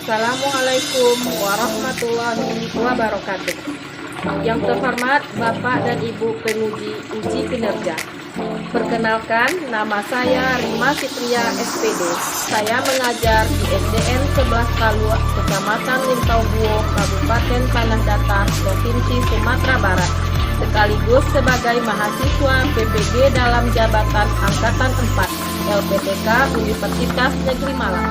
Assalamualaikum warahmatullahi wabarakatuh. Yang terhormat Bapak dan Ibu penguji uji kinerja. Perkenalkan, nama saya Rima Fitria SPD. Saya mengajar di SDN 11 Kalua, Kecamatan Lintaubuo, Kabupaten Tanah Datar, Provinsi Sumatera Barat. Sekaligus sebagai mahasiswa PPG dalam jabatan Angkatan 4 LPTK Universitas Negeri Malang.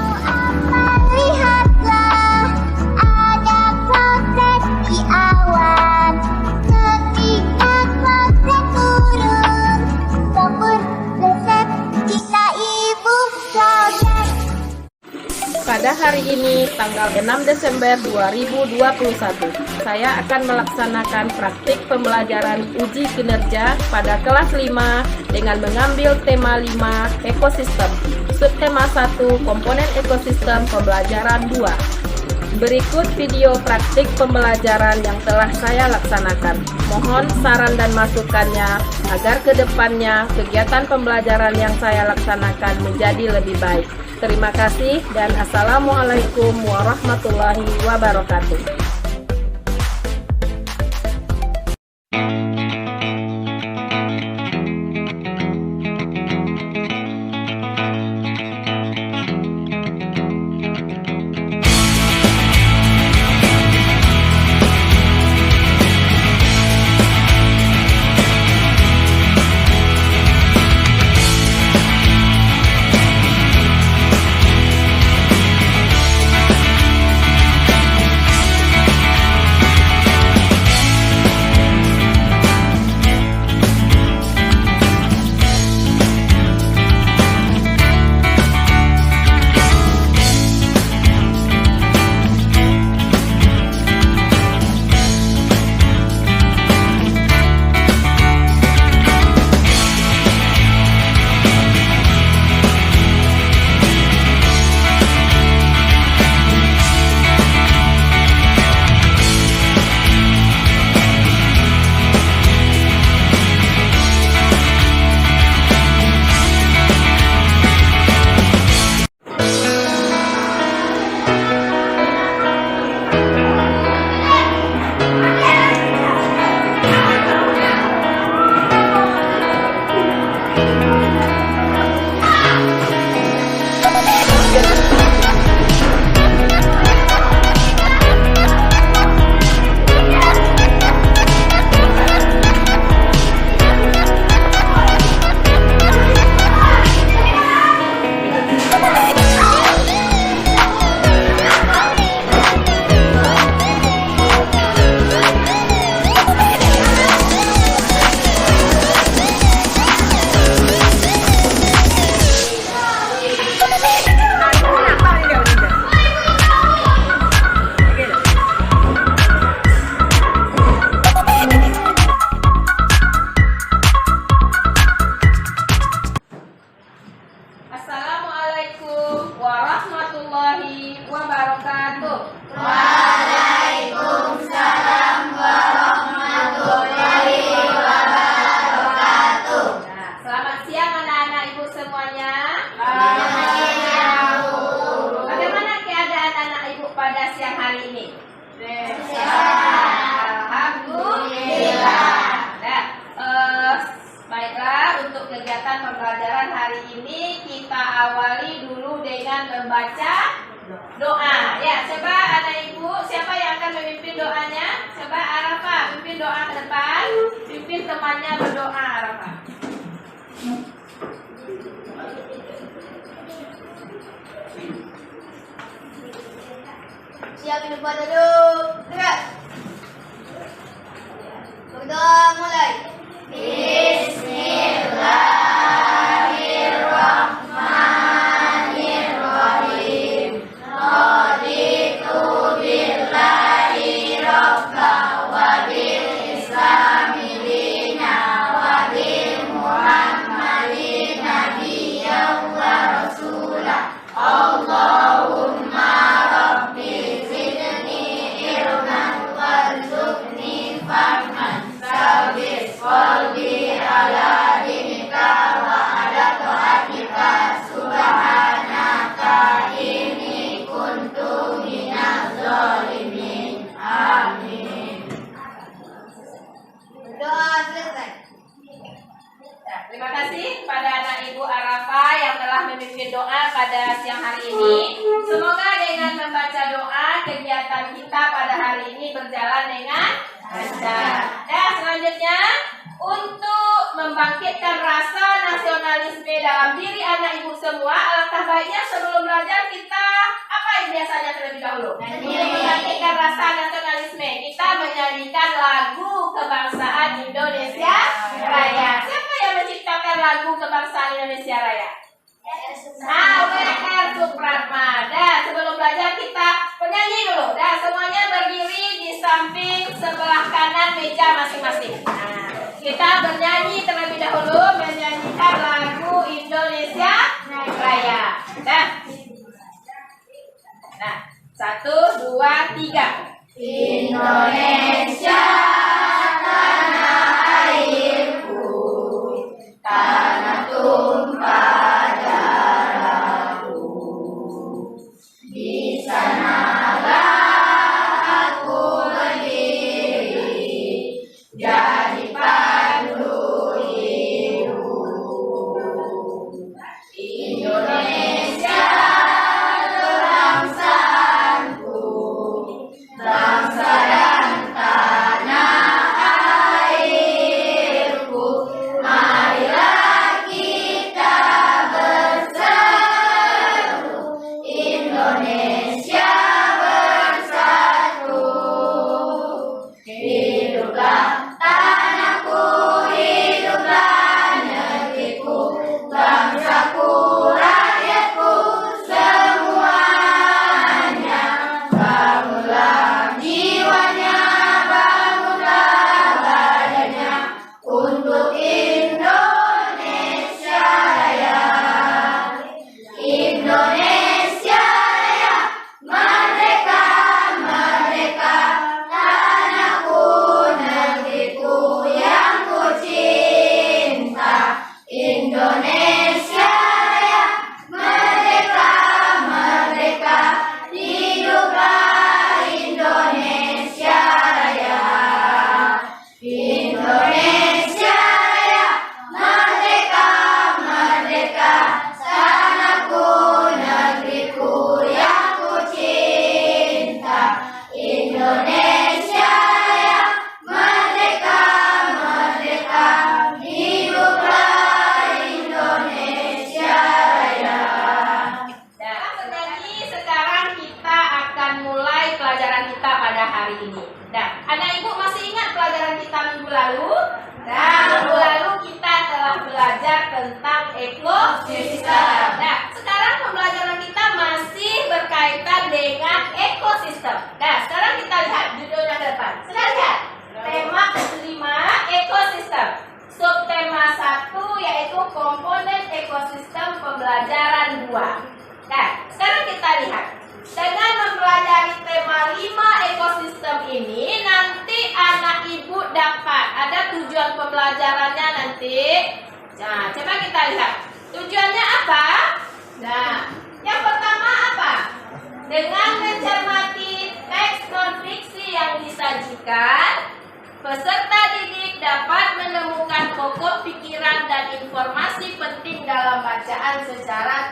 Lihatlah, ada kloset di awan. Ketika kloset turun, dapur resep kita ibu kloset. Pada hari ini, tanggal 6 Desember 2021, saya akan melaksanakan praktik pembelajaran uji kinerja pada kelas 5 dengan mengambil tema 5, ekosistem. Subtema 1, komponen ekosistem pembelajaran 2. Berikut video praktik pembelajaran yang telah saya laksanakan. Mohon saran dan masukannya agar ke depannya kegiatan pembelajaran yang saya laksanakan menjadi lebih baik. Terima kasih dan Assalamualaikum warahmatullahi wabarakatuh. Assalamualaikum warahmatullahi wabarakatuh. Waalaikumsalam warahmatullahi wabarakatuh. Nah, selamat siang anak-anak ibu semuanya. Bagaimana keadaan anak ibu pada siang hari ini? Alhamdulillah. Nah, baiklah, untuk kegiatan pembelajaran hari ini kita awali dulu dengan membaca doa. Ya, coba anak ibu, siapa yang akan memimpin doanya? Coba Arafah, pimpin doa ke depan. Pimpin temannya berdoa, Arafah. Siap di depan dulu. Gerak. Berdoa mulai. Bismillahirrahmanirrahim. Raditu billahi rabba wa bil islami dina wa bi Muhammadin nabiyyan wa rasulah. Allahumma rabbi zidni Terima kasih pada anak Ibu Arafah yang telah memimpin doa pada siang hari ini. Semoga dengan membaca doa kegiatan kita pada hari ini berjalan dengan lancar. Dan selanjutnya untuk membangkitkan rasa nasionalisme dalam diri anak ibu semua, alangkah baiknya sebelum belajar kita apa yang biasanya terlebih dahulu? Untuk membangkitkan rasa nasionalisme, kita menyanyikan lagu kebangsaan Indonesia Raya. Siapa yang menciptakan lagu kebangsaan Indonesia Raya? W.R. Supratma. Dan sebelum belajar kita bernyanyi dulu. Dan semuanya berdiri di samping sebelah kanan meja masing-masing. Nah, kita bernyanyi terlebih dahulu, menyanyikan lagu Indonesia Raya. Nah, 1, 2, 3. Indonesia tanah airku, tanah tumpah darahku. Di sanalah aku berdiri, jadi pandu hidup. Indonesia bangsaku, bangsa dan tanah airku. Marilah kita bersatu, Indonesia bersatu. Hiduplah tanahku, hiduplah negeriku, bangsaku, rakyatku semuanya. Bangunlah jiwanya, bangunlah badannya untuk Indonesia Raya. Indonesia Raya, merdeka, merdeka, tanahku, negeriku yang ku cinta. Indonesia Raya, merdeka, merdeka, hiduplah Indonesia Raya. Indonesia Raya, merdeka, merdeka, tanahku, negeriku yang ku cinta. Indonesia Raya, merdeka, merdeka, hiduplah Indonesia Raya. Nah, penyanyi, sekarang kita akan mulai pelajaran kita pada hari ini. Nah, anak ibu masih ingat pelajaran kita minggu lalu? Nah, minggu lalu kita telah belajar tentang ekosistem. Nah, sekarang pembelajaran kita masih berkaitan dengan ekosistem. Nah, sekarang kita lihat judulnya ke depan. Sudah lihat? Tema kelima, ekosistem. Subtema 1 yaitu komponen ekosistem pembelajaran 2. Nah, sekarang kita lihat. Dengan mempelajari tema 5 ekosistem ini, nanti anak ibu dapat ada tujuan pembelajarannya nanti. Nah, coba kita lihat. Tujuannya apa? Nah, yang pertama apa? Dengan mencermati teks non-fiksi yang disajikan, peserta didik dapat menemukan pokok pikiran dan informasi penting dalam bacaan secara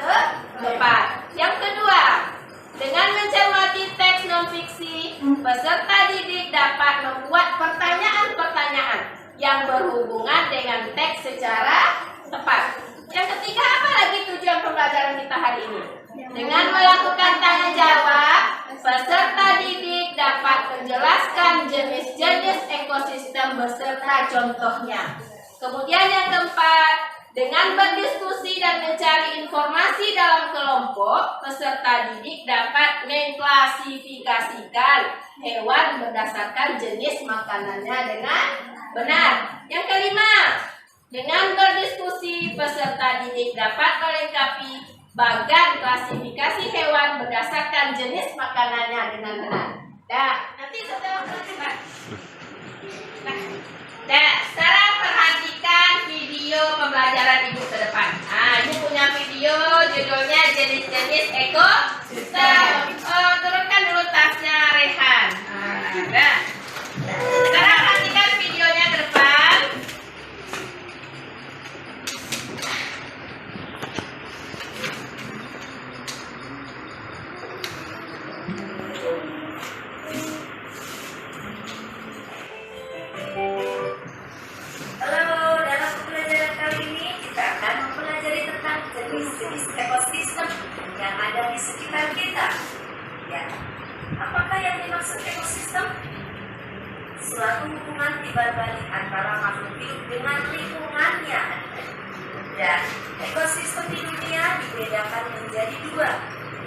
tepat. Yang kedua, dengan mencermati teks non-fiksi, peserta didik dapat membuat pertanyaan-pertanyaan yang berhubungan dengan teks secara tepat. Yang ketiga, apa lagi tujuan pembelajaran kita hari ini? Dengan melakukan tanya jawab, peserta didik dapat menjelaskan jenis-jenis ekosistem beserta contohnya. Kemudian yang keempat, dengan berdiskusi dan mencari informasi dalam kelompok, peserta didik dapat mengklasifikasikan hewan berdasarkan jenis makanannya dengan benar. Yang kelima, dengan berdiskusi, peserta didik dapat melengkapi bagan klasifikasi hewan berdasarkan jenis makanannya dengan benar. Nah, nanti setelah selesai. Nah, sekarang perhatikan video pembelajaran ibu ke depan. Nah, ibu punya video judulnya jenis-jenis ekosistem. Turunkan dulu tasnya Rehan. Nah, sekarang perhatikan videonya ke depan. jenis-jenis ekosistem yang ada di sekitar kita. Ya, apakah yang dimaksud ekosistem? Suatu hubungan timbal balik antara makhluk hidup dengan lingkungannya. Dan ekosistem di dunia dibedakan menjadi dua,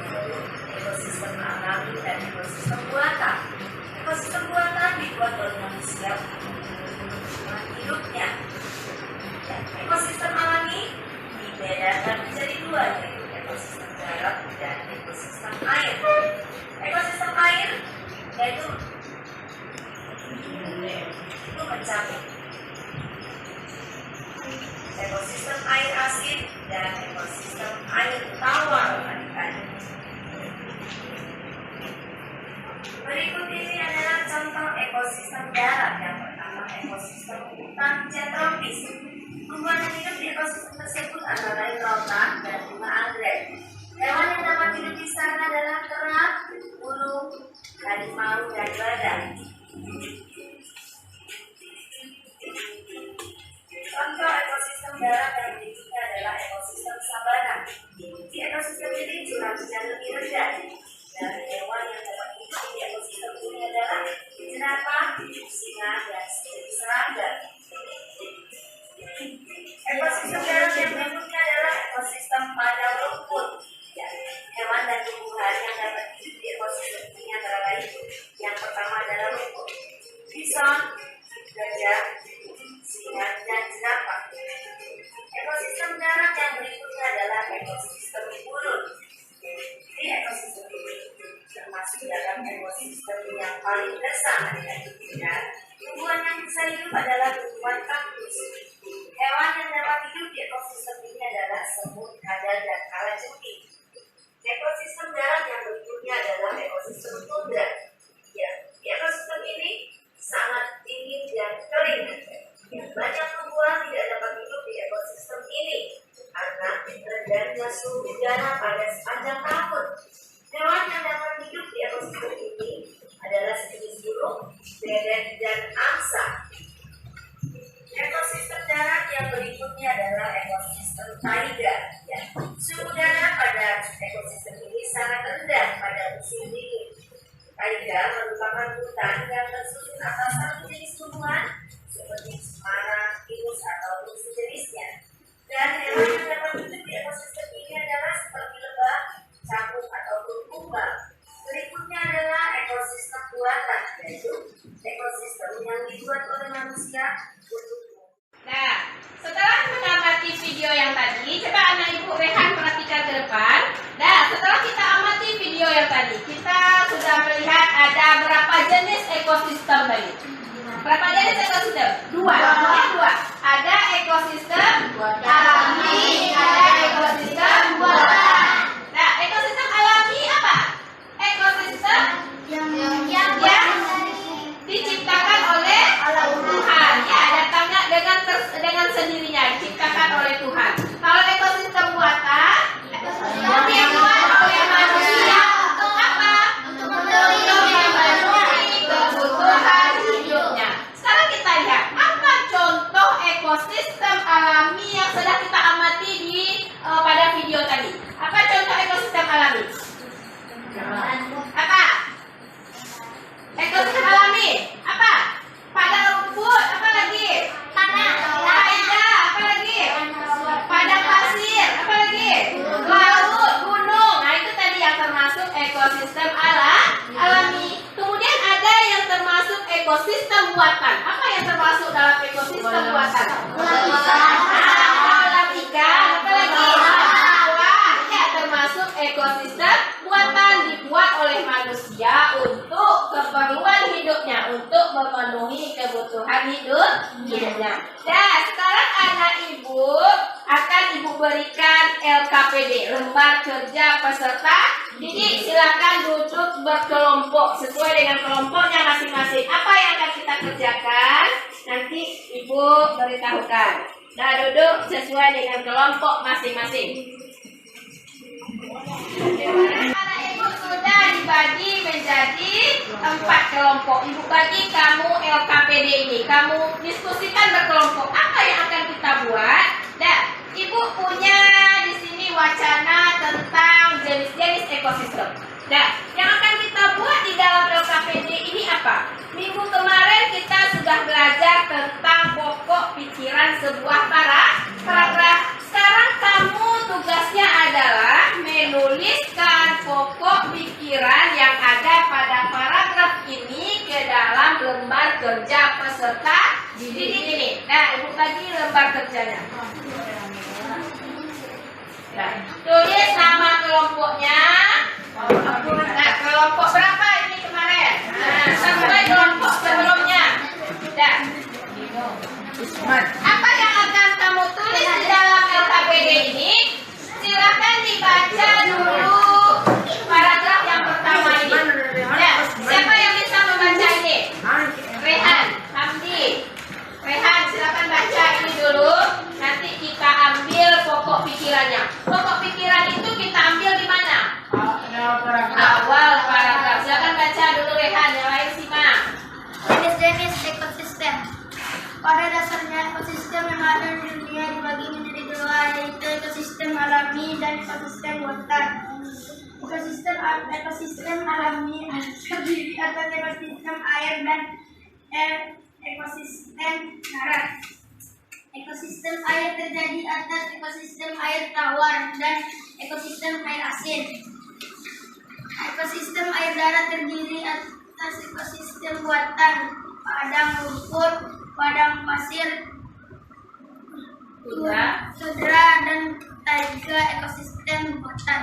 yaitu ekosistem alami dan ekosistem buatan. Ekosistem buatan dibuat oleh manusia untuk lingkungan hidupnya. Dan ekosistem alami dibedakan menjadi dua, yaitu ekosistem darat dan ekosistem air. Ekosistem air yaitu itu mencakup ekosistem air asin dan ekosistem air tawar. Berikut ini adalah contoh ekosistem darat. Yang pertama, ekosistem hutan hujan tropis. Tumbuhan yang hidup di ekosistem tersebut antara lain lautan dan bunga anggrek. Hewan yang dapat hidup di sana adalah kera, burung, harimau, dan badak. Contoh ekosistem darat yang berikutnya adalah ekosistem sabana. Di ekosistem ini curah hujan lebih rendah. Dan hewan yang dapat hidup di ekosistem ini adalah jerapah, singa, dan serangga. Ekosistem darat yang berikutnya adalah ekosistem padang rumput. Ya, hewan dan tumbuhan yang dapat hidup di ekosistem ini antara lain yang pertama adalah rumput, bison, gajah, singa, dan jerapah. Ekosistem darat yang berikutnya adalah ekosistem gurun. Di ekosistem ini termasuk dalam ekosistem yang paling bersama dengan kita. Tumbuhan yang bisa hidup adalah tumbuhan kaktus. Hewan yang dapat hidup di ekosistem ini adalah semut, kadal, dan kalajengking. Ekosistem darat yang berikutnya adalah ekosistem tundra. Ya, di ekosistem ini sangat dingin dan kering. Banyak tumbuhan tidak dapat hidup di ekosistem ini karena rendahnya suhu udara pada sepanjang tahun. Hewan yang dapat hidup di ekosistem ini adalah sejenis burung, bebek, dan angsa. Ekosistem darat yang berikutnya adalah ekosistem taiga. Ya, suhu udara pada ekosistem ini sangat rendah pada musim dingin. Taiga merupakan hutan yang tersusun atas satu jenis tumbuhan seperti cemara, pinus, atau sejenisnya. Dan hewan yang dapat hidup di ekosistem ini adalah seperti lebah, cakuk, ataupun kumbang. Berikutnya adalah ekosistem buatan, yaitu ekosistem yang dibuat oleh manusia untuk. Nah, setelah mengamati video yang tadi, coba anak ibu rehan perhatikan ke depan. Nah, setelah kita amati video yang tadi, kita sudah melihat ada berapa jenis ekosistem tadi. Berapa jenis ekosistem? Dua. Ada ekosistem alami, ada ekosistem buatan. Nah, ekosistem alami apa? Ekosistem yang diciptakan oleh Tuhan. Ya, datangnya dengan sendirinya diciptakan oleh Tuhan. Kalau ekosistem buatan, dibuat oleh manusia untuk apa? Untuk memenuhi kebutuhan hidupnya. Sekarang kita lihat apa contoh ekosistem alami yang sudah kita amati pada video tadi. Apa contoh ekosistem alami? Apa? Ekosistem alami apa? Padang rumput, apa lagi? Taiga, apa lagi? Padang pasir, apa lagi? Laut, gunung. Nah, itu tadi yang termasuk ekosistem alami. Kemudian ada yang termasuk ekosistem buatan. Apa yang termasuk dalam ekosistem buatan? Kolam ikan, apa lagi? Wah, ya termasuk ekosistem buatan dibuat oleh manusia untuk keperluan hidupnya, untuk memenuhi kebutuhan hidupnya. Nah, sekarang anak ibu akan ibu berikan LKPD, lembar kerja peserta didik. Silakan duduk berkelompok sesuai dengan kelompoknya masing-masing. Apa yang akan kita kerjakan? Nanti ibu beritahukan. Nah, duduk sesuai dengan kelompok masing-masing. Anak ibu sudah dibagi menjadi 4 kelompok. Ibu bagi kamu LKPD ini. Kamu diskusikan berkelompok. Apa yang akan kita buat? Nah, ibu punya di sini warna ekosistem. Nah, yang akan kita buat di dalam LKPD ini apa? Minggu kemarin kita sudah belajar tentang pokok pikiran sebuah paragraf. Sekarang kamu tugasnya adalah menuliskan pokok pikiran yang ada pada paragraf ini ke dalam lembar kerja peserta didik ini. Nah, ibu bagi lembar kerjanya. Nah, tulis nama kelompoknya. Nah, kelompok berapa ini kemarin? Nah, sampai kelompok sebelumnya. Dan apa yang akan kamu tulis di dalam LKPD ini? Silakan dibaca dulu paragraf yang pertama ini. Ya, siapa yang bisa membaca ini? Rehan, Hamdi. Rehan, silakan baca ini dulu. Nanti kita ambil pokok pikirannya. Pokok pikiran itu kita ambil di mana? Awal paragraf. Silakan baca dulu Rehan, yang lain simak. Jenis-jenis ekosistem. Pada dasarnya ekosistem yang ada di dunia dibagi menjadi dua, yaitu ekosistem alami dan ekosistem buatan. Ekosistem alami terdiri atas ekosistem air dan ekosistem darat. Ekosistem air terjadi atas ekosistem air tawar dan ekosistem air asin. Ekosistem air darat terdiri atas ekosistem buatan, padang lumpur, padang pasir, tundra dan taiga. Ekosistem buatan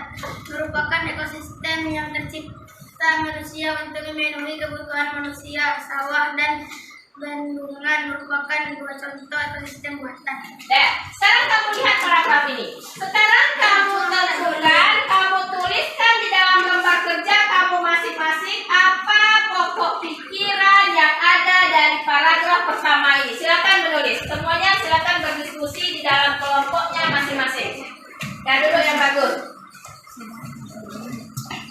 merupakan ekosistem yang tercipta manusia untuk memenuhi kebutuhan manusia. Sawah dan bendungan merupakan dua contoh ekosistem buatan. Nah, sekarang kamu lihat paragraf ini. Sekarang kamu tentukan, kamu tuliskan di dalam lembar kerja kamu masing-masing apa pokok pikiran yang ada dari paragraf pertama ini. Silakan menulis. Semuanya silakan berdiskusi di dalam kelompoknya masing-masing. Nah, dulu yang bagus.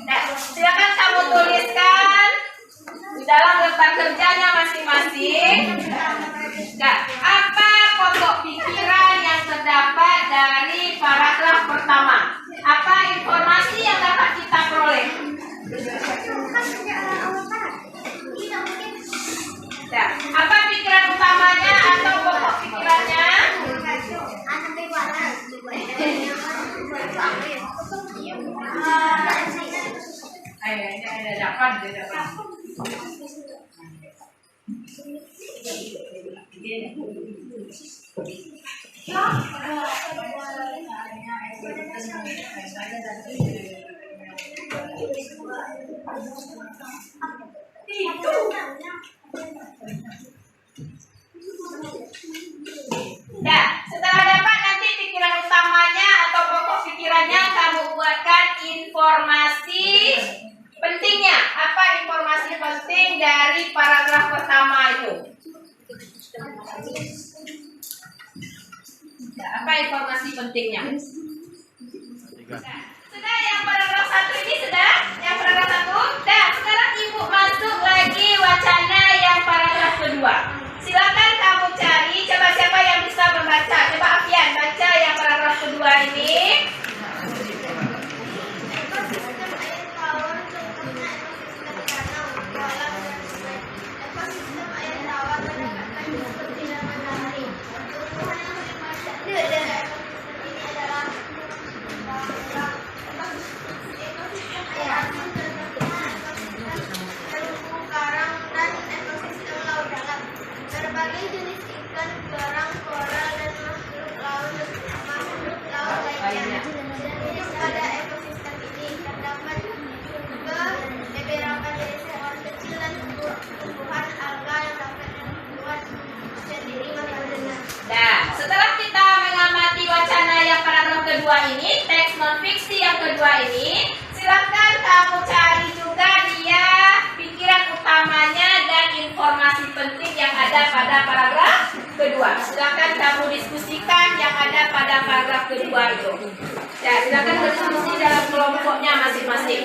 Nah, silakan kamu tuliskan di dalam lembar kerjanya masing-masing. Nah, apa pokok pikiran yang terdapat dari paragraf pertama? Apa informasi yang dapat kita peroleh? Nah, apa pikiran utamanya atau pokok pikirannya? Ada dapat. Nah, setelah dapat nanti pikiran utamanya atau pokok pikirannya, kamu buatkan informasi pentingnya. Apa informasi penting dari paragraf pertama itu? Nah, apa informasi pentingnya? Nah, sudah yang paragraf 1 ini sudah? Yang paragraf 1? Nah, sekarang ibu masuk lagi wacana yang paragraf kedua. Silakan kamu cari, coba siapa yang bisa membaca. Coba Afian, baca yang paragraf kedua ini. Berbagai jenis ikan, kerang, koral, dan makhluk laut lainnya. Jenis pada ekosistem ini terdapat juga beberapa jenis hewan kecil dan tumbuhan alga yang dapat membuat sendiri makanan. Nah, setelah kita mengamati wacana yang paragraf kedua ini, teks non-fiksi yang kedua ini, silakan kamu cari juga dia pikiran utamanya dan informasi penting yang ada pada paragraf kedua. Silakan kamu diskusikan yang ada pada paragraf kedua itu. Ya, silakan berdiskusi dalam kelompoknya masing-masing.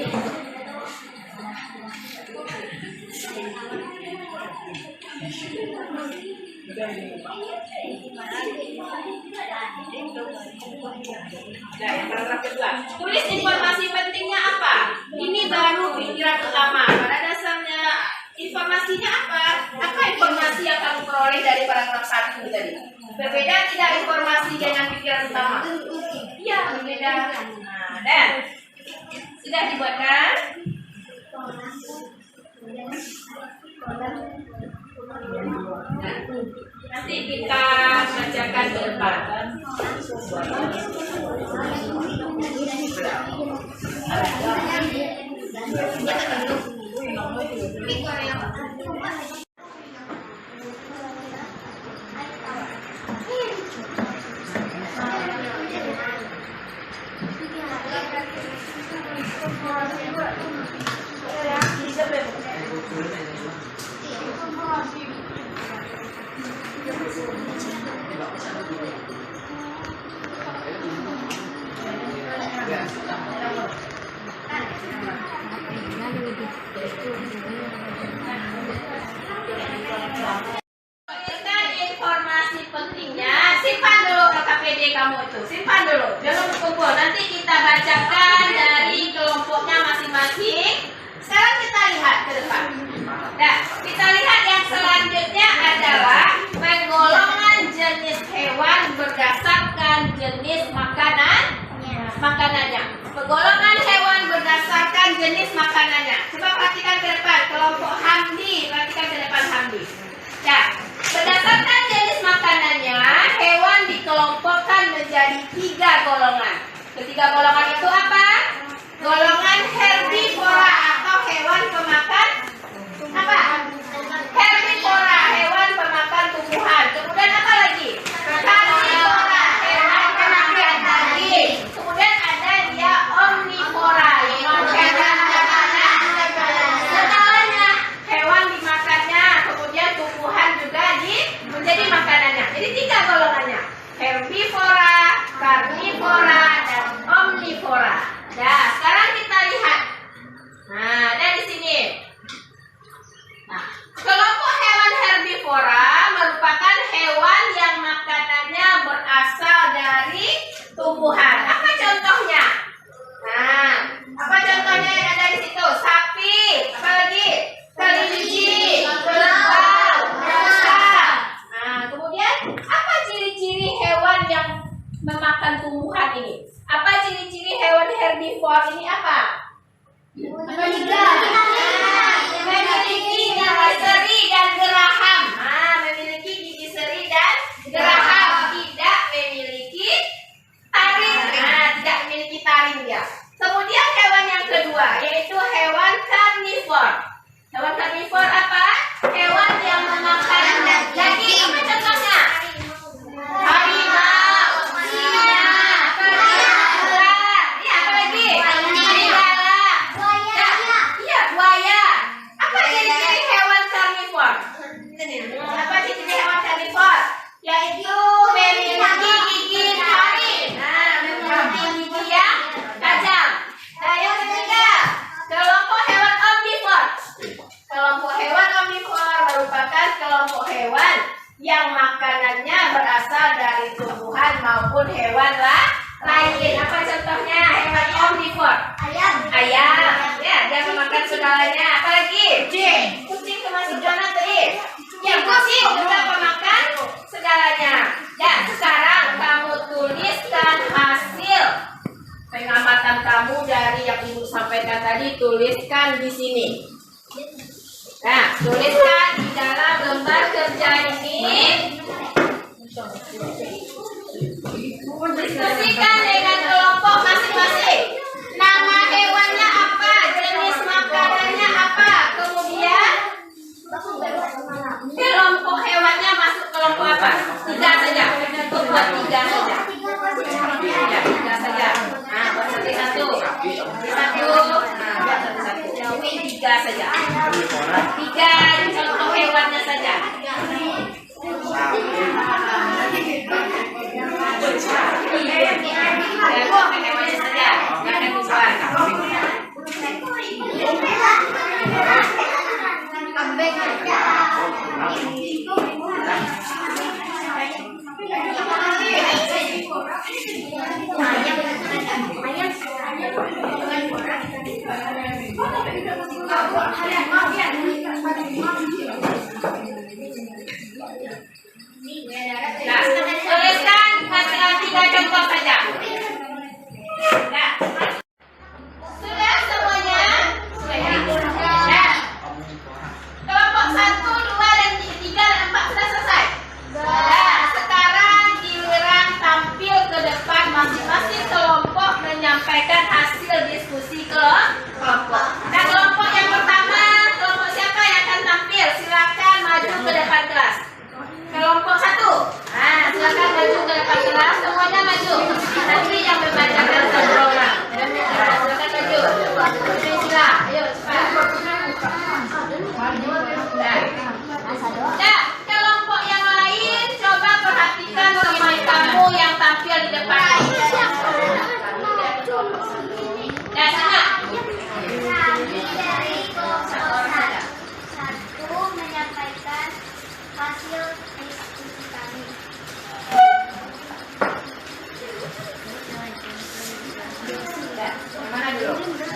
Nah, yang paragraf kedua. Tulis informasi pentingnya apa? Ini baru pikiran utama. Pada dasarnya informasinya apa? Apa informasi yang kamu peroleh dari paragraf 1 tadi? Berbeda tidak informasi dengan pikiran utama? Iya, berbeda. Nah, dan sudah dibuatkan? Nanti kita bacakan ke depan. Informasi pentingnya, simpan dulu LKPD kamu itu, simpan dulu, jangan kumpul. Nanti kita bacakan dari kelompoknya masing-masing. Sekarang kita lihat ke depan. Nah, kita lihat yang selanjutnya adalah penggolongan jenis hewan berdasarkan jenis makanannya. Penggolongan hewan berdasarkan jenis makanannya. Coba perhatikan ke depan, kelompok Hamdi, perhatikan ke depan Hamdi. Nah, berdasarkan jenis makanannya, hewan dikelompokkan menjadi 3 golongan. Ketiga golongan itu apa? Golongan herbivora atau hewan pemakan apa? Herbivora, hewan pemakan tumbuhan. Kemudian apa lagi? Karnivora, hewan pemakan daging. Kemudian ada dia omnivora, hewan segalanya, hewan dimakannya. Kemudian tumbuhan juga menjadi makanannya. Jadi 3 golongannya: herbivora, karnivora, dan omnivora. Nah, sekarang kita lihat. Nah, dari sini. Nah, kelompok hewan herbivora merupakan hewan yang makanannya berasal dari tumbuhan. Apa contohnya? Nah, apa contohnya yang ada di situ? Sapi, apa lagi? Kelinci, kerbau, rusa. Nah, kemudian apa ciri-ciri hewan yang memakan tumbuhan ini? Apa ciri-ciri hewan herbivora ini apa? Memiliki gigi seri dan geraham. Memiliki gigi seri dan geraham. Tidak memiliki taring. Tidak memiliki taring dia. Kemudian hewan yang kedua yaitu hewan karnivor. Hewan karnivor apa? Hewan yang memakan daging. Apa contohnya? Harimau, singa, ular. Ya, apa lagi? Buaya. Apa ciri-ciri hewan karnivor? Apa ciri-ciri hewan karnivor? Yaitu memiliki gigi taring. Memiliki gigi yang tajam. Nah, yang ketiga, kelompok hewan omnivor. Kelompok hewan omnivor merupakan kelompok hewan yang makanannya berasal dari tumbuhan maupun hewan lain. Apa contohnya hewan omnivor? Ayam. Ya, dia memakan segalanya. Apa lagi? Kucing termasuk mana tadi? Ya, kucing juga memakan segalanya. Dan sekarang kamu tuliskan hasil pengamatan kamu dari yang Ibu sampaikan tadi, tuliskan di sini. Nah, tuliskan di dalam lembar kerja ini. Diskusikan dengan kelompok masing-masing. Nama hewannya apa? Jenis makanannya apa? Kemudian kelompok hewannya masuk kelompok apa? 3 saja. Cukup buat 3 saja. 3 saja. Nah, buat satu. Nah, buat satu. Jauhi 3 saja. 3 contoh hewannya saja. Iya.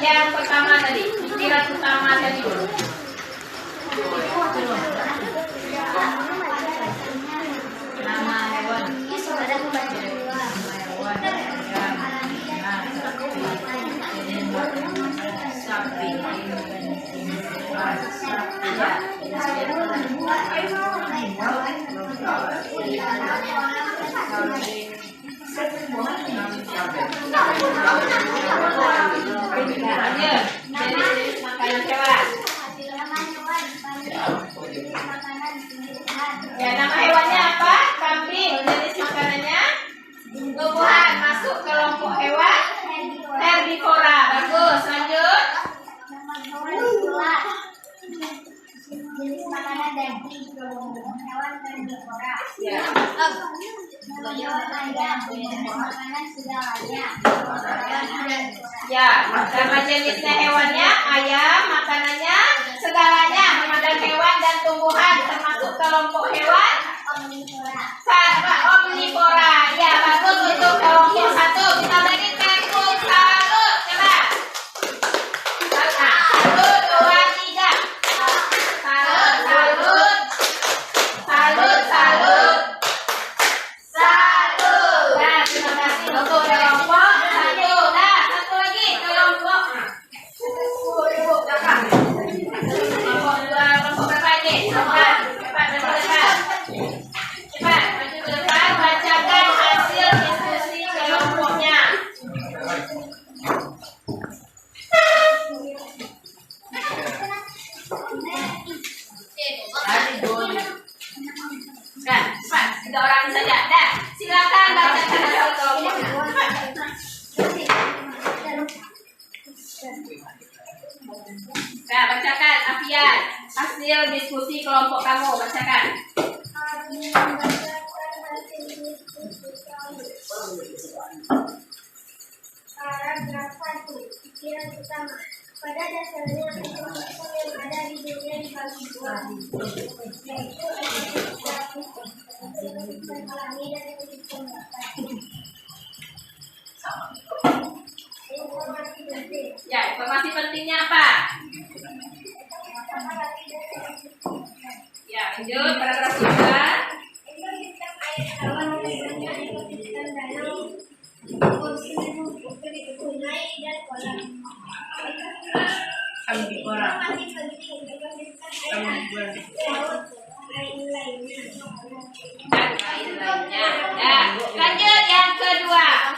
yang pertama tadi, pikiran utama tadi dulu. Nama hewan. Sapi. Ya, nama hewannya apa? Kambing. Jenis makanannya tumbuhan. Masuk kelompok hewan herbivora. Bagus. Lanjut. Jenis makanan daging hewan herbivora. Ya. Hewan ayam, makanan segalanya. Ya, nama jenisnya hewannya ayam, makanannya segalanya, memakan hewan dan tumbuhan, termasuk kelompok hewan omnivora. Ya, bagus untuk kelompok satu. Kita beri tepuk salut, coba. Satu, dua, tiga. Salut, salut, salut, salut. Satu. Nah, terima kasih untuk kelompok satu. Nah, satu lagi kelompok. Kelompok dua, kelompok berapa ini? Cepat, cepat, cepat, cepat. Cepat, maju ke depan. Bacakan hasil diskusi kelompoknya. Nah, cepat. 3 orang saja. Dah, silakan bacakan hasil kelompoknya. Nah, bacakan Afian hasil diskusi kelompok kamu. Bacakan. Paragraf 1. Pikiran utama. Pada dasarnya ekosistem yang ada di dunia dibagi dua, yaitu ekosistem alami dan ekosistem datar. Informasi penting. Ya, informasi pentingnya apa? Ya, lanjut paragraf 2. Ekosistem air tawar merupakan ekosistem danau, sungai dan kolam. Informasi penting ekosistem air laut, lain lainnya. Dan lain-lainnya. Ya, lanjut yang kedua.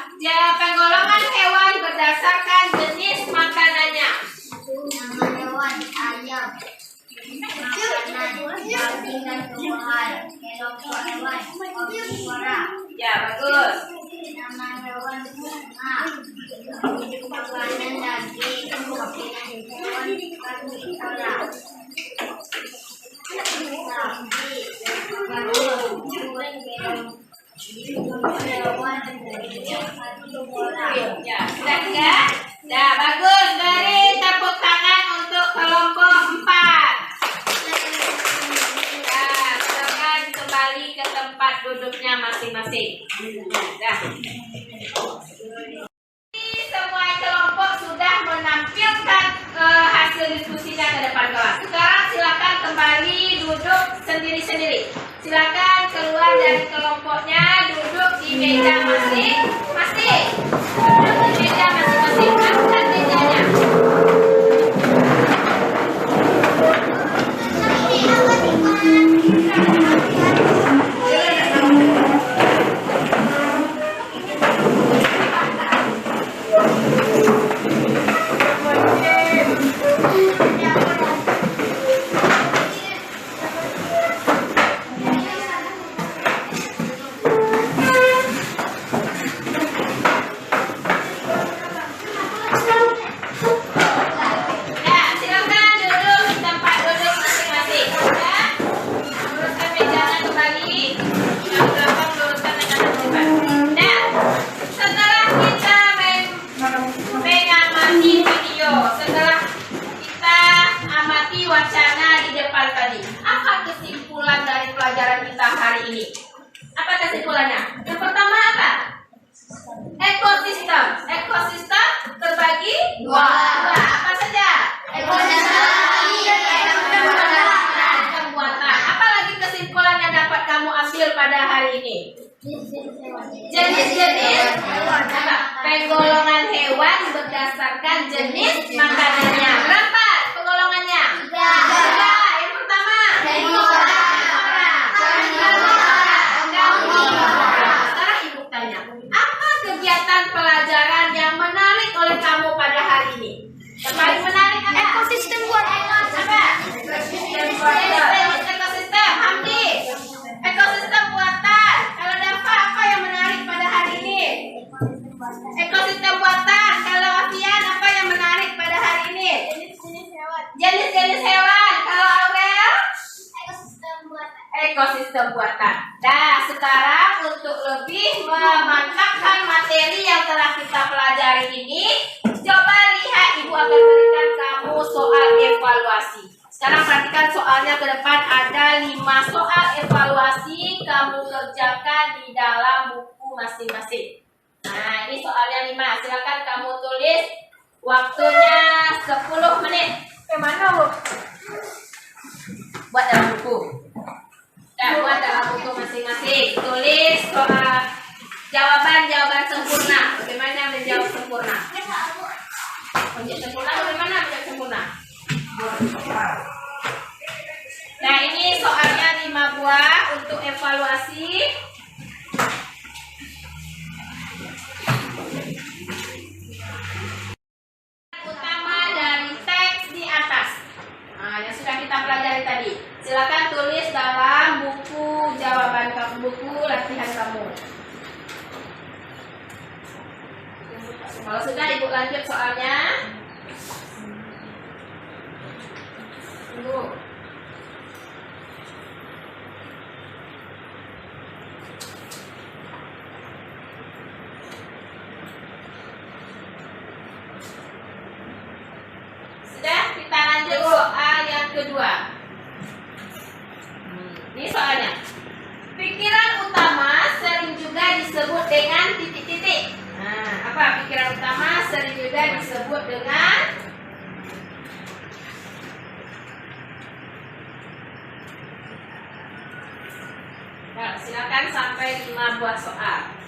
Penggolongan hewan berdasarkan jenis makanannya. Nama hewan ayam. Makanan daging dan tumbuhan. Kelompok hewan omnivora. Ya, bagus. Nama hewan bunga. Makanan daging. Kelompok hewan karnivora. Sapi. Hewan karnivora. Ya, sudah tiga. Nah, bagus. Beri tepuk tangan untuk kelompok 4. Nah, silakan kembali ke tempat duduknya masing-masing. Nah. Semua kelompok sudah menampilkan hasil diskusinya ke depan kelas. Sekarang silakan kembali duduk sendiri-sendiri. Silakan keluar dari kelompoknya, duduk di meja masing-masing. Duduk di meja masing-masing. Angkat mejanya. hewan berdasarkan jenis makanannya. Berapa penggolongannya? 3. Yang pertama. Sekarang ibu tanya, apa kegiatan pelajaran yang menarik oleh kamu pada hari ini? Yang paling menarik apa? Ekosistem buatan. Apa? Ekosistem. Hamdi. Ekosistem buatan. Kalau Dafa, apa yang menarik pada hari ini? Ekosistem buatan. Kalau Afian, apa yang menarik pada hari ini? Jenis-jenis hewan. Kalau Aurel? Ekosistem buatan. Nah, sekarang untuk lebih memantapkan materi yang telah kita pelajari ini, coba lihat, ibu akan berikan kamu soal evaluasi. Sekarang perhatikan soalnya ke depan, ada 5 soal evaluasi kamu kerjakan di dalam buku masing-masing. Nah, ini soalnya 5. Silakan kamu tulis, waktunya 10 menit. Mana Bu? Buat dalam buku. Buat dalam buku masing-masing. Tulis soal jawaban sempurna. Bagaimana menjawab sempurna? Menjawab sempurna bagaimana menjawab sempurna? Nah, ini soalnya 5 buah untuk evaluasi. Utama dari teks di atas. Nah, yang sudah kita pelajari tadi. Silakan tulis dalam buku jawaban kamu, buku latihan kamu. Kalau sudah, ibu lanjut soalnya. Tunggu. Sudah, kita lanjut soal yang kedua. Ini soalnya. Pikiran utama sering juga disebut dengan titik-titik. Nah, apa pikiran utama sering juga disebut dengan Nah, silakan sampai 5 buah soal.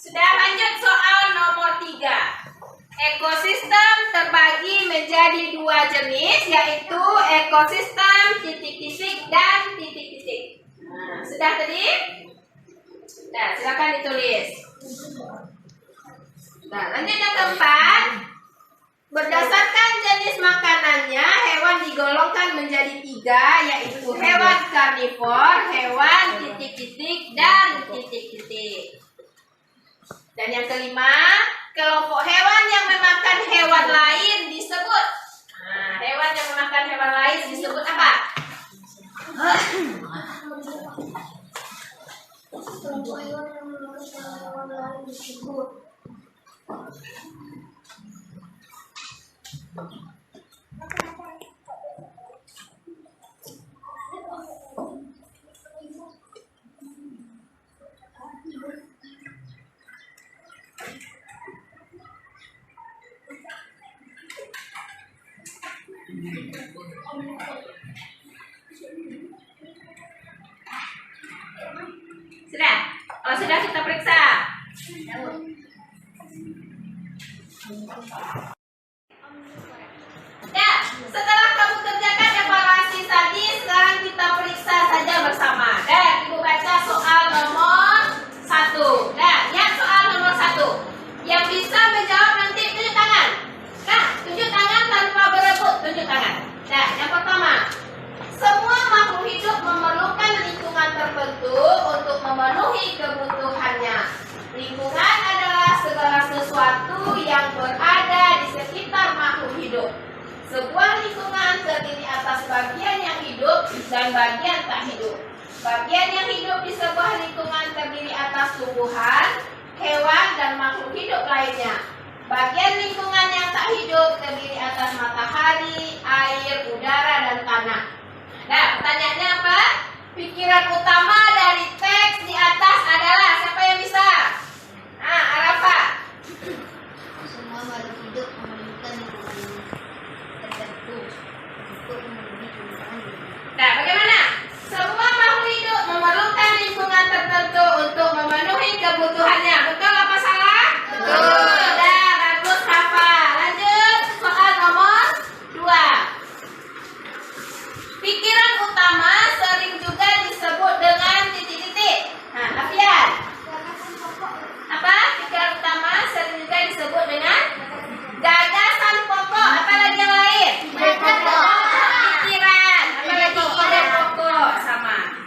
Sudah, lanjut soal nomor 3. Ekosistem terbagi menjadi 2 jenis, yaitu ekosistem titik-titik dan titik-titik. Nah, sudah tadi? Nah, silakan ditulis. Nah, lanjut yang keempat. Berdasarkan jenis makanannya, hewan digolongkan menjadi 3, yaitu hewan karnivor, hewan titik-titik, dan titik-titik. Dan yang kelima, kelompok hewan yang memakan hewan lain disebut. Nah, hewan yang memakan hewan lain disebut apa? Kelompok hewan yang memakan hewan lain disebut. Sudah? Kalau sudah, kita periksa. Ya, setelah kamu kerjakan evaluasi tadi, sekarang kita periksa saja bersama. Dan ibu baca soal nomor 1. Nah, lihat soal nomor 1. Yang bisa menjawab nanti tunjuk tangan. Nah, tunjuk tangan tanpa berebut, tunjuk tangan. Nah, yang pertama, semua makhluk hidup memerlukan lingkungan tertentu untuk hidup. Sebuah lingkungan terdiri atas bagian yang hidup dan bagian tak hidup. Bagian yang hidup di sebuah lingkungan terdiri atas tumbuhan, hewan, dan makhluk hidup lainnya. Bagian lingkungan yang tak hidup terdiri atas matahari, air, udara, dan tanah. Nah, pertanyaannya apa? Pikiran utama dari teks di atas adalah siapa yang bisa? Nah, Arafah. Semua makhluk hidup memerlukan lingkungan tertentu untuk memenuhi kebutuhan hidup. Nah, bagaimana? Semua makhluk hidup memerlukan lingkungan tertentu untuk memenuhi kebutuhannya. Betul apa salah? Betul. Dah, bagus hafal. Lanjut, soal nomor 2. Pikiran utama sering juga disebut dengan titik-titik. Nah, Afian. Apa? Pikiran utama sering juga disebut dengan gagasan pokok. Apa lagi yang lain? Pikiran. Apa lagi? Ide pokok. Sama.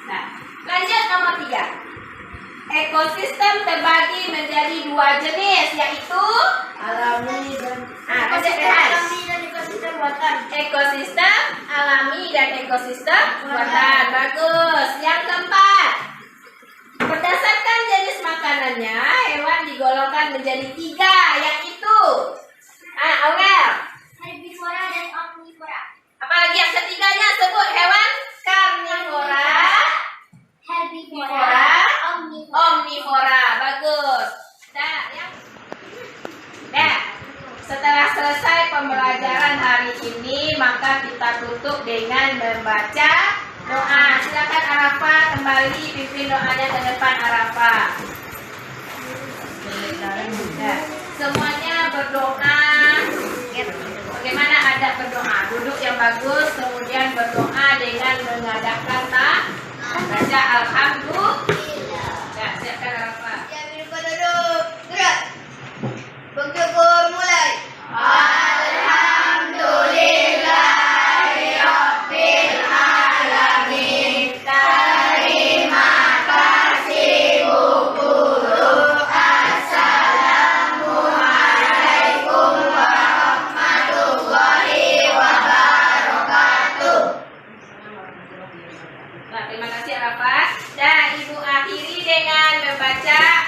Nah, lanjut nomor 3. Ekosistem terbagi menjadi 2 jenis, yaitu alami dan ekosistem buatan. Ekosistem alami dan ekosistem buatan. Bagus. Yang keempat, berdasarkan jenis makanannya, hewan digolongkan menjadi 3, yaitu Aurel. Herbivora dan omnivora. Apalagi yang ketiganya, sebut hewan karnivora, Herbivora, omnivora. Bagus. Nah, setelah selesai pembelajaran hari ini, maka kita tutup dengan membaca doa. Silakan Arafah kembali pimpin doanya ke depan Arafah. Nah, semuanya berdoa. Bagaimana adab berdoa? Duduk yang bagus, kemudian berdoa dengan mengadakan baca alhamdulillah. Nah, siapkan Arafah. Yang lupa duduk. Gerak. Bersyukur mulai. Alhamdulillahirabbil alamin. Terima kasih Bu Guru. Assalamualaikum warahmatullahi wabarakatuh. Nah, terima kasih Arafah. Dan Ibu akhiri dengan membaca